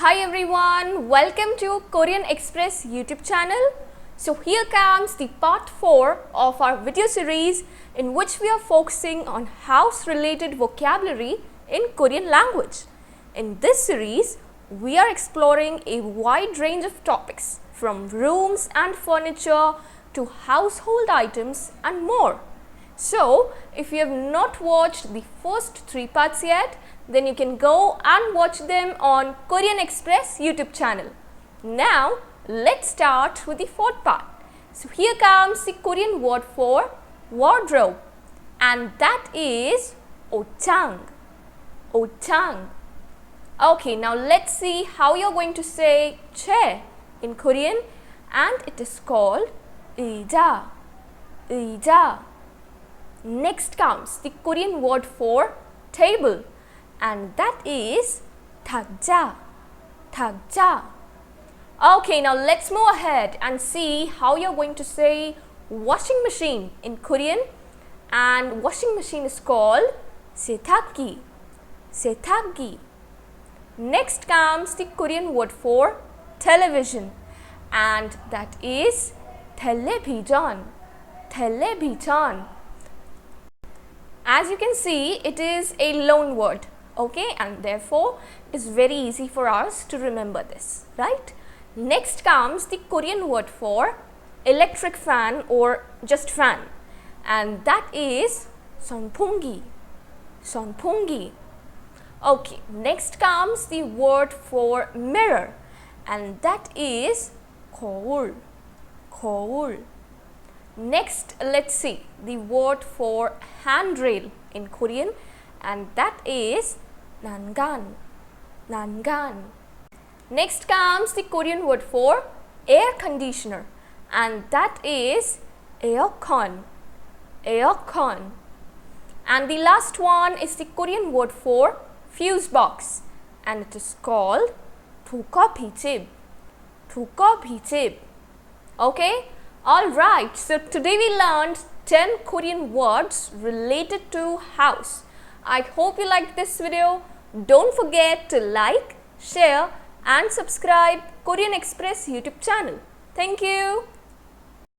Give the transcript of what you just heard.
Hi everyone, welcome to Korean Express YouTube channel. So here comes the part 4 of our video series in which we are focusing on house related vocabulary in Korean language. In this series, we are exploring a wide range of topics from rooms and furniture to household items and more. So, if you have not watched the first 3 parts yet, then you can go and watch them on Korean Express YouTube channel. Now, let's start with the 4th part. So, here comes the Korean word for wardrobe, and that is 옷장. 옷장. Okay, now let's see how you're going to say chair in Korean, and it is called 의자. 의자. Next comes the Korean word for table, and that is 탁자. 탁자. Okay, now let's move ahead and see how you're going to say washing machine in Korean, and washing machine is called 세탁기. 세탁기. Next comes the Korean word for television, and that is television. Television. As you can see, it is a loan word, okay, and therefore it is very easy for us to remember this, right? Next comes the Korean word for electric fan or just fan, and that is 선풍기. 선풍기. Okay, next comes the word for mirror, and that is 거울. 거울. Next, let's see the word for handrail in Korean, and that is 난간. 난간. Next comes the Korean word for air conditioner, and that is 에어컨. 에어컨. And the last one is the Korean word for fuse box, and it is called 두꺼비집. 두꺼비집. Okay? Alright, so today we learned 10 Korean words related to house. I hope you liked this video. Don't forget to like, share and subscribe Korean Express YouTube channel. Thank you.